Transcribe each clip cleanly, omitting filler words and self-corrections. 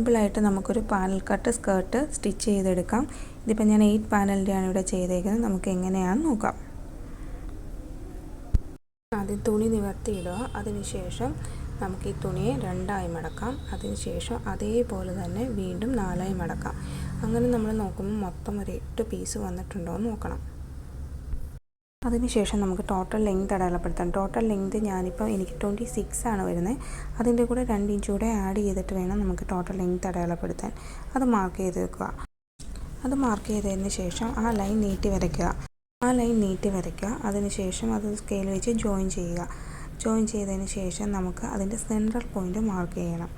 സിമ്പിളായിട്ട് നമുക്കൊരു panel cut skirt stitch ചെയ്തെടുക്കാം. ഇതിപ്പോൾ ഞാൻ 8 പാനലിൻ്റെയാണ് ഇവിടെ ചെയ്തേക്കുന്നത്. നമുക്ക് എങ്ങനെയാണെന്ന് നോക്കാം. ആദ്യം തുണി നിവർത്തിയിടുക. അതിനുശേഷം നമുക്ക് ഈ തുണിയെ 2ആയി മടക്കാം. അതിനുശേഷം അതേപോലെ തന്നെ വീണ്ടും 4ആയി മടക്കാം. അങ്ങനെ നമ്മൾ നോക്കുമ്പോൾ മൊത്തം ഒരു 8 പീസ് വന്നിട്ടുണ്ടോ എന്ന് നോക്കണം. അതിനുശേഷം നമുക്ക് ടോട്ടൽ ലെങ്ത് അടയാളപ്പെടുത്താം. ടോട്ടൽ ലെങ്ത് ഞാനിപ്പോൾ എനിക്ക് 26 ആണ് വരുന്നത്. അതിൻ്റെ കൂടെ 2 ഇഞ്ച് കൂടെ ആഡ് ചെയ്തിട്ട് വേണം നമുക്ക് ടോട്ടൽ ലെങ്ത് അടയാളപ്പെടുത്താൻ. അത് മാർക്ക് ചെയ്ത് വെക്കുക. അത് മാർക്ക് ചെയ്തതിന് ശേഷം ആ ലൈൻ നീട്ടി വരയ്ക്കുക. അതിനുശേഷം അത് സ്കെയിൽ വെച്ച് ജോയിൻ ചെയ്യുക. ജോയിൻ ചെയ്തതിന് ശേഷം നമുക്ക് അതിൻ്റെ സെൻട്രൽ പോയിൻ്റ് മാർക്ക് ചെയ്യണം.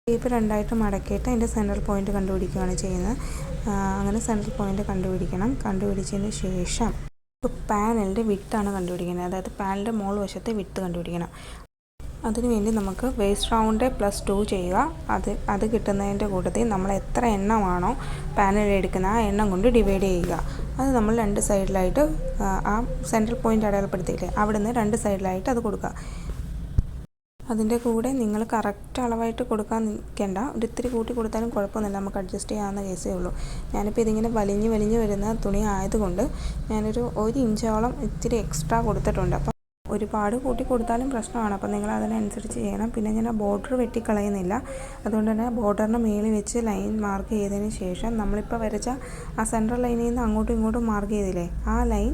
ടേപ്പ് 2ആയിട്ട് മടക്കിയിട്ട് അതിൻ്റെ സെൻട്രൽ പോയിൻ്റ് കണ്ടുപിടിക്കുകയാണ് ചെയ്യുന്നത്. അങ്ങനെ സെൻട്രൽ പോയിൻ്റ് കണ്ടുപിടിച്ചതിന് ശേഷം പാനലിൻ്റെ വിഡ്ത്താണ് കണ്ടുപിടിക്കുന്നത്. അതായത് പാനലിൻ്റെ മോൾ വശത്തെ വിഡ്ത്ത് കണ്ടുപിടിക്കണം. അതിനുവേണ്ടി നമുക്ക് വേസ്റ്റ് റൗണ്ട് +2 ചെയ്യുക. അത് കിട്ടുന്നതിൻ്റെ കൂട്ടത്തിൽ നമ്മൾ എത്ര എണ്ണമാണോ പാനൽ എടുക്കുന്നത് ആ എണ്ണം കൊണ്ട് ഡിവൈഡ് ചെയ്യുക. അത് നമ്മൾ 2 സൈഡിലായിട്ട് ആ സെൻട്രൽ പോയിൻ്റ് അടയാളപ്പെടുത്തിയില്ലേ അവിടെ നിന്ന് 2 സൈഡിലായിട്ട് അത് കൊടുക്കുക. അതിൻ്റെ കൂടെ നിങ്ങൾ കറക്റ്റ് അളവായിട്ട് കൊടുക്കാൻ നിൽക്കേണ്ട. ഒരിത്തിരി കൂട്ടി കൊടുത്താലും കുഴപ്പമൊന്നുമില്ല, നമുക്ക് അഡ്ജസ്റ്റ് ചെയ്യാവുന്ന കേസേ ഉള്ളൂ. ഞാനിപ്പോൾ ഇതിങ്ങനെ വലിഞ്ഞ് വരുന്ന തുണി ആയതുകൊണ്ട് ഞാനൊരു 1 ഇഞ്ചോളം ഇത്തിരി എക്സ്ട്രാ കൊടുത്തിട്ടുണ്ട്. അപ്പം ഒരുപാട് കൂട്ടി കൊടുത്താലും പ്രശ്നമാണ്. അപ്പം നിങ്ങൾ അതിനനുസരിച്ച് ചെയ്യണം. പിന്നെ ഞാൻ ബോർഡർ വെട്ടിക്കളയുന്നില്ല. അതുകൊണ്ട് തന്നെ ബോർഡറിന് മേളിൽ വെച്ച് ലൈൻ മാർക്ക് ചെയ്തതിന് ശേഷം നമ്മളിപ്പോൾ വരച്ച ആ സെൻട്രൽ ലൈനിൽ നിന്ന് അങ്ങോട്ടും ഇങ്ങോട്ടും മാർക്ക് ചെയ്തില്ലേ ആ ലൈൻ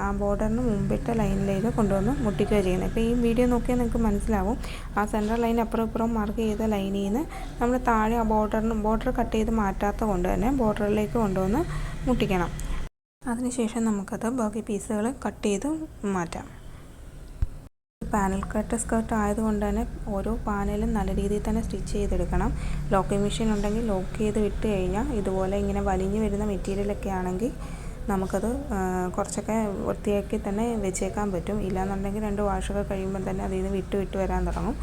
ആ ബോർഡറിന് മുമ്പിട്ട ലൈനിലേക്ക് കൊണ്ടുവന്ന് മുട്ടിക്കുക ചെയ്യുന്നത്. ഇപ്പോൾ ഈ വീഡിയോ നോക്കിയാൽ നിങ്ങൾക്ക് മനസ്സിലാവും. ആ സെൻട്രൽ ലൈൻ അപ്പുറം ഇപ്പുറം മാർക്ക് ചെയ്ത ലൈനിൽ നിന്ന് നമ്മൾ താഴെ ആ ബോർഡർ കട്ട് ചെയ്ത് മാറ്റാത്ത കൊണ്ട് തന്നെ ബോർഡറിലേക്ക് കൊണ്ടുവന്ന് മുട്ടിക്കണം. അതിനുശേഷം നമുക്കത് ബാക്കി പീസുകൾ കട്ട് ചെയ്ത് മാറ്റാം. പാനൽ കട്ട് സ്കേർട്ട് ആയതുകൊണ്ട് തന്നെ ഓരോ പാനലും നല്ല രീതിയിൽ തന്നെ സ്റ്റിച്ച് ചെയ്തെടുക്കണം. ലോക്കിംഗ് മെഷീൻ ഉണ്ടെങ്കിൽ ലോക്ക് ചെയ്ത് വിട്ട് കഴിഞ്ഞാൽ ഇതുപോലെ ഇങ്ങനെ വലിഞ്ഞു വരുന്ന മെറ്റീരിയലൊക്കെ ആണെങ്കിൽ നമുക്കത് കുറച്ചൊക്കെ വൃത്തിയാക്കി തന്നെ വെച്ചേക്കാൻ പറ്റും. ഇല്ലാന്നുണ്ടെങ്കിൽ 2 വാഷൊക്കെ കഴിയുമ്പോൾ തന്നെ അതിൽ നിന്ന് വിട്ട് വരാൻ തുടങ്ങും.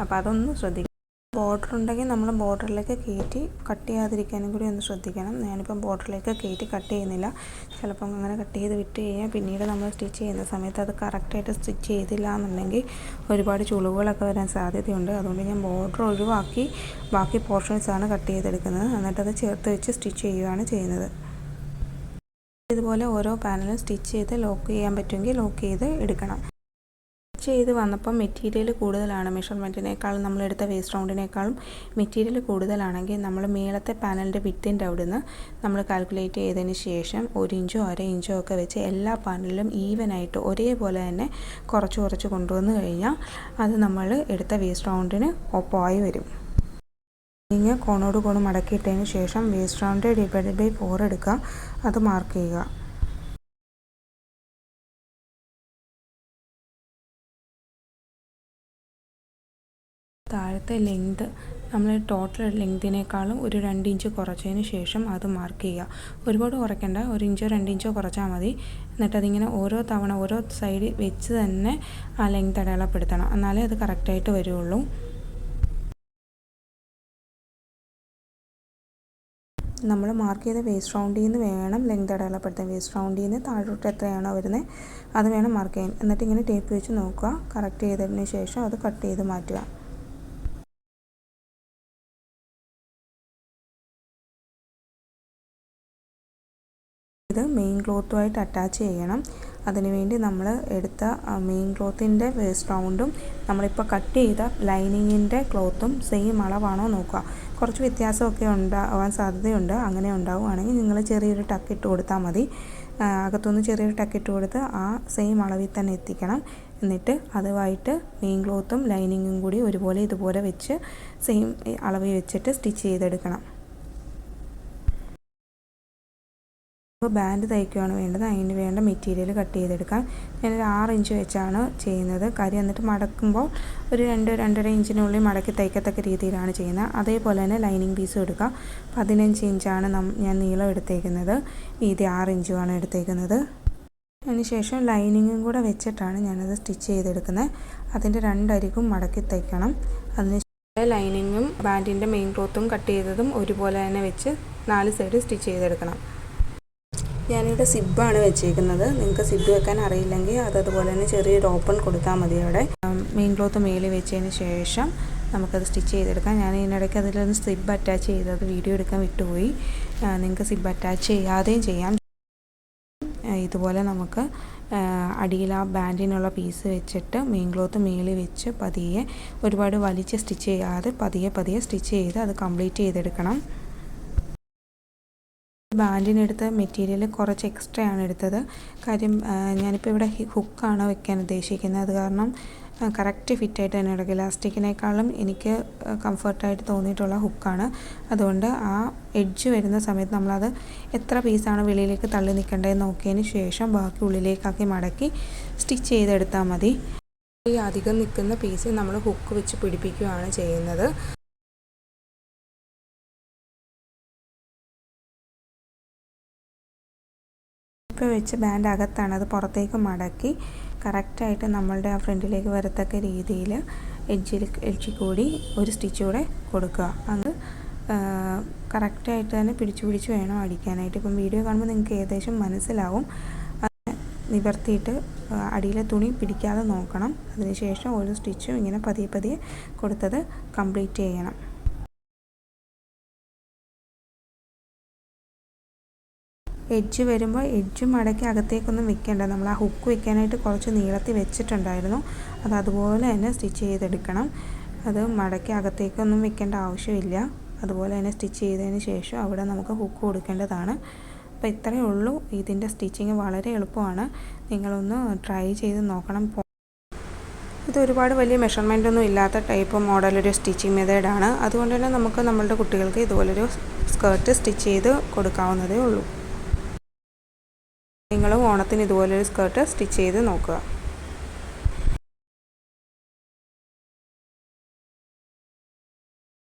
അപ്പോൾ അതൊന്ന് ശ്രദ്ധിക്കണം. ബോർഡർ ഉണ്ടെങ്കിൽ നമ്മൾ ബോർഡറിലേക്ക് കയറ്റി കട്ട് ചെയ്യാതിരിക്കാനും കൂടി ഒന്ന് ശ്രദ്ധിക്കണം. ഞാനിപ്പം ബോർഡറിലേക്ക് കയറ്റി കട്ട് ചെയ്യുന്നില്ല. ചിലപ്പം അങ്ങനെ കട്ട് ചെയ്ത് വിട്ട് കഴിഞ്ഞാൽ പിന്നീട് നമ്മൾ സ്റ്റിച്ച് ചെയ്യുന്ന സമയത്ത് അത് കറക്റ്റായിട്ട് സ്റ്റിച്ച് ചെയ്തില്ല എന്നുണ്ടെങ്കിൽ ഒരുപാട് ചുളിവുകളൊക്കെ വരാൻ സാധ്യതയുണ്ട്. അതുകൊണ്ട് ഞാൻ ബോർഡർ ഒഴിവാക്കി ബാക്കി പോർഷൻസാണ് കട്ട് ചെയ്തെടുക്കുന്നത്. എന്നിട്ടത് ചേർത്ത് വെച്ച് സ്റ്റിച്ച് ചെയ്യുകയാണ് ചെയ്യുന്നത്. ഇതുപോലെ ഓരോ പാനലും സ്റ്റിച്ച് ചെയ്ത് ലോക്ക് ചെയ്യാൻ പറ്റുമെങ്കിൽ ലോക്ക് ചെയ്ത് എടുക്കണം. സ്റ്റിച്ച് ചെയ്ത് വന്നപ്പോൾ മെറ്റീരിയൽ കൂടുതലാണ്, മെഷർമെൻറ്റിനേക്കാളും നമ്മളെടുത്ത വേസ്റ്റ് റൗണ്ടിനേക്കാളും മെറ്റീരിയൽ കൂടുതലാണെങ്കിൽ നമ്മൾ മേളത്തെ പാനലിൻ്റെ വിത്തിൻ്റെ അവിടെ നിന്ന് നമ്മൾ കാൽക്കുലേറ്റ് ചെയ്തതിന് ശേഷം 1 ഇഞ്ചോ 1/2 ഇഞ്ചോ ഒക്കെ വെച്ച് എല്ലാ പാനലിലും ഈവനായിട്ട് ഒരേപോലെ തന്നെ കുറച്ച് കൊണ്ടുവന്ന് കഴിഞ്ഞാൽ അത് നമ്മൾ എടുത്ത വേസ്റ്റ് റൗണ്ടിന് ഒപ്പമായി വരും. ഇങ്ങനെ കോണോട് കോണ് മടക്കിയിട്ടതിന് ശേഷം വേസ്റ്റ് റൗണ്ട് /4 എടുക്കുക. അത് മാർക്ക് ചെയ്യുക. താഴത്തെ ലെങ്ത് നമ്മൾ ടോട്ടൽ ലെങ്തിനേക്കാളും ഒരു 2 ഇഞ്ച് കുറച്ചതിന് ശേഷം അത് മാർക്ക് ചെയ്യുക. ഒരുപാട് കുറയ്ക്കേണ്ട, 1 ഇഞ്ചോ 2 ഇഞ്ചോ കുറച്ചാൽ മതി. എന്നിട്ടതിങ്ങനെ ഓരോ തവണ ഓരോ സൈഡിൽ വെച്ച് തന്നെ ആ ലെങ്ത് അടയാളപ്പെടുത്തണം. എന്നാലേ അത് കറക്റ്റായിട്ട് വരുള്ളൂ. നമ്മൾ മാർക്ക് ചെയ്ത വേസ്റ്റ് റൗണ്ടിൽ നിന്ന് വേണം ലെങ്ത് അടയാളപ്പെടുത്താൻ. വേസ്റ്റ് റൗണ്ടിൽ നിന്ന് താഴോട്ട് എത്രയാണോ വരുന്നത് അത് വേണം മാർക്ക് ചെയ്യാൻ. എന്നിട്ട് ഇങ്ങനെ ടേപ്പ് വെച്ച് നോക്കുക. കറക്റ്റ് ചെയ്തതിന് ശേഷം അത് കട്ട് ചെയ്ത് മാറ്റുക. ഇത് മെയിൻ ക്ലോത്തുമായിട്ട് അറ്റാച്ച് ചെയ്യണം. അതിനുവേണ്ടി നമ്മൾ എടുത്ത മെയിൻ ക്ലോത്തിൻ്റെ വേസ്റ്റ് റൗണ്ടും നമ്മളിപ്പോൾ കട്ട് ചെയ്ത ലൈനിങ്ങിൻ്റെ ക്ലോത്തും സെയിം അളവാണോ നോക്കുക. കുറച്ച് വ്യത്യാസമൊക്കെ ഉണ്ടാവാൻ സാധ്യതയുണ്ട്. അങ്ങനെ ഉണ്ടാവുകയാണെങ്കിൽ നിങ്ങൾ ചെറിയൊരു ടക്കിട്ട് കൊടുത്താൽ മതി. അകത്തുനിന്ന് ചെറിയൊരു ടക്കിട്ട് കൊടുത്ത് ആ സെയിം അളവിൽ തന്നെ എത്തിക്കണം. എന്നിട്ട് അതുമായിട്ട് മെയിൻ ക്ലോത്തും ലൈനിങ്ങും കൂടി ഇതുപോലെ വെച്ച് സെയിം അളവിൽ വെച്ചിട്ട് സ്റ്റിച്ച് ചെയ്തെടുക്കണം. ബാൻഡ് തയ്ക്കുകയാണ് വേണ്ടത്. അതിന് വേണ്ട മെറ്റീരിയൽ കട്ട് ചെയ്തെടുക്കാം. ഞാനൊരു 6 ഇഞ്ച് വെച്ചാണ് ചെയ്യുന്നത്. കാര്യം എന്നിട്ട് മടക്കുമ്പോൾ ഒരു 2-2.5 ഇഞ്ചിനുള്ളിൽ മടക്കി തയ്ക്കത്തക്ക രീതിയിലാണ് ചെയ്യുന്നത്. അതേപോലെ തന്നെ ലൈനിങ് പീസും എടുക്കുക. 15 ഇഞ്ചാണ് ഞാൻ നീളം എടുത്തേക്കുന്നത്. വീതി 6 ഇഞ്ചുമാണ് എടുത്തേക്കുന്നത്. അതിനുശേഷം ലൈനിങ്ങും കൂടെ വെച്ചിട്ടാണ് ഞാനത് സ്റ്റിച്ച് ചെയ്തെടുക്കുന്നത്. അതിൻ്റെ 2 അരികും മടക്കി തയ്ക്കണം. അതിന് ലൈനിങ്ങും ബാൻഡിൻ്റെ മെയിൻ ക്ലോത്തും കട്ട് ചെയ്തതും ഒരുപോലെ തന്നെ വെച്ച് 4 സൈഡ് സ്റ്റിച്ച് ചെയ്തെടുക്കണം. ഞാനിവിടെ സിബ്ബാണ് വെച്ചേക്കുന്നത്. നിങ്ങൾക്ക് സിബ്ബ് വെക്കാൻ അറിയില്ലെങ്കിൽ അതുപോലെ തന്നെ ചെറിയൊരു ഓപ്പൺ കൊടുത്താൽ മതി. അവിടെ മെയിൻ ക്ലോത്ത് മേളിൽ വെച്ചതിന് ശേഷം നമുക്കത് സ്റ്റിച്ച് ചെയ്തെടുക്കാം. ഞാൻ ഇതിനിടയ്ക്ക് അതിലൊന്ന് സിബ് അറ്റാച്ച് ചെയ്തത് വീഡിയോ എടുക്കാൻ വിട്ടുപോയി. നിങ്ങൾക്ക് സിബ് അറ്റാച്ച് ചെയ്യാതെയും ചെയ്യാം. ഇതുപോലെ നമുക്ക് അടിയിൽ ആ ബാൻഡിനുള്ള പീസ് വെച്ചിട്ട് മെയിൻ ക്ലോത്ത് മേളിൽ വെച്ച് പതിയെ, ഒരുപാട് വലിച്ച് സ്റ്റിച്ച് ചെയ്യാതെ പതിയെ സ്റ്റിച്ച് ചെയ്ത് അത് കംപ്ലീറ്റ് ചെയ്തെടുക്കണം. ബാൻഡിനെടുത്ത മെറ്റീരിയൽ കുറച്ച് എക്സ്ട്രാ ആണ് എടുത്തത്. കാര്യം ഞാനിപ്പോൾ ഇവിടെ ഹുക്കാണ് വെക്കാൻ ഉദ്ദേശിക്കുന്നത്. അത് കാരണം കറക്റ്റ് ഫിറ്റായിട്ട് തന്നെ എടുക്കും. ഇലാസ്റ്റിക്കിനേക്കാളും എനിക്ക് കംഫർട്ടായിട്ട് തോന്നിയിട്ടുള്ള ഹുക്കാണ്. അതുകൊണ്ട് ആ എഡ്ജ് വരുന്ന സമയത്ത് നമ്മളത് എത്ര പീസാണ് വെളിയിലേക്ക് തള്ളി നിൽക്കേണ്ടതെന്ന് നോക്കിയതിന് ശേഷം ബാക്കി ഉള്ളിലേക്കാക്കി മടക്കി സ്റ്റിച്ച് ചെയ്തെടുത്താൽ മതി. ഈ അധികം നിൽക്കുന്ന പീസ് നമ്മൾ ഹുക്ക് വെച്ച് പിടിപ്പിക്കുകയാണ് ചെയ്യുന്നത്. ഇപ്പോൾ വെച്ച് ബാൻഡ് അകത്താണ്, അത് പുറത്തേക്ക് മടക്കി കറക്റ്റായിട്ട് നമ്മളുടെ ആ ഫ്രണ്ടിലേക്ക് വരത്തക്ക രീതിയിൽ എഡ്ജിൽ കൂടി ഒരു സ്റ്റിച്ച് കൂടെ കൊടുക്കുക. അത് കറക്റ്റായിട്ട് തന്നെ പിടിച്ച് വേണം അടിക്കാനായിട്ട്. ഇപ്പം വീഡിയോ കാണുമ്പോൾ നിങ്ങൾക്ക് ഏകദേശം മനസ്സിലാവും. അത് നിവർത്തിയിട്ട് അടിയിലെ തുണി പിടിക്കാതെ നോക്കണം. അതിനുശേഷം ഓരോ സ്റ്റിച്ചും ഇങ്ങനെ പതിയെ കൊടുത്തത് കംപ്ലീറ്റ് ചെയ്യണം. എഡ്ജ് വരുമ്പോൾ എഡ്ജ് മടക്കി അകത്തേക്കൊന്നും വെക്കേണ്ട. നമ്മൾ ആ ഹുക്ക് വെക്കാനായിട്ട് കുറച്ച് നീളത്തിൽ വെച്ചിട്ടുണ്ടായിരുന്നു. അത് അതുപോലെ തന്നെ സ്റ്റിച്ച് ചെയ്തെടുക്കണം. അത് മടക്കി അകത്തേക്കൊന്നും വെക്കേണ്ട ആവശ്യമില്ല. അതുപോലെ തന്നെ സ്റ്റിച്ച് ചെയ്തതിന് ശേഷം അവിടെ നമുക്ക് ഹുക്ക് കൊടുക്കേണ്ടതാണ്. അപ്പോൾ ഇത്രയേ ഉള്ളൂ. ഇതിൻ്റെ സ്റ്റിച്ചിങ് വളരെ എളുപ്പമാണ്. നിങ്ങളൊന്ന് ട്രൈ ചെയ്ത് നോക്കണം. ഇത് ഒരുപാട് വലിയ മെഷർമെൻ്റ് ഒന്നും ഇല്ലാത്ത ടൈപ്പ് മോഡലൊരു സ്റ്റിച്ചിങ് മെത്തേഡാണ്. അതുകൊണ്ട് തന്നെ നമുക്ക് നമ്മളുടെ കുട്ടികൾക്ക് ഇതുപോലൊരു സ്കേർട്ട് സ്റ്റിച്ച് ചെയ്ത് കൊടുക്കാവുന്നതേ ഉള്ളൂ. നിങ്ങളും ഓണത്തിന് ഇതുപോലൊരു സ്കേർട്ട് സ്റ്റിച്ച് ചെയ്ത് നോക്കുക.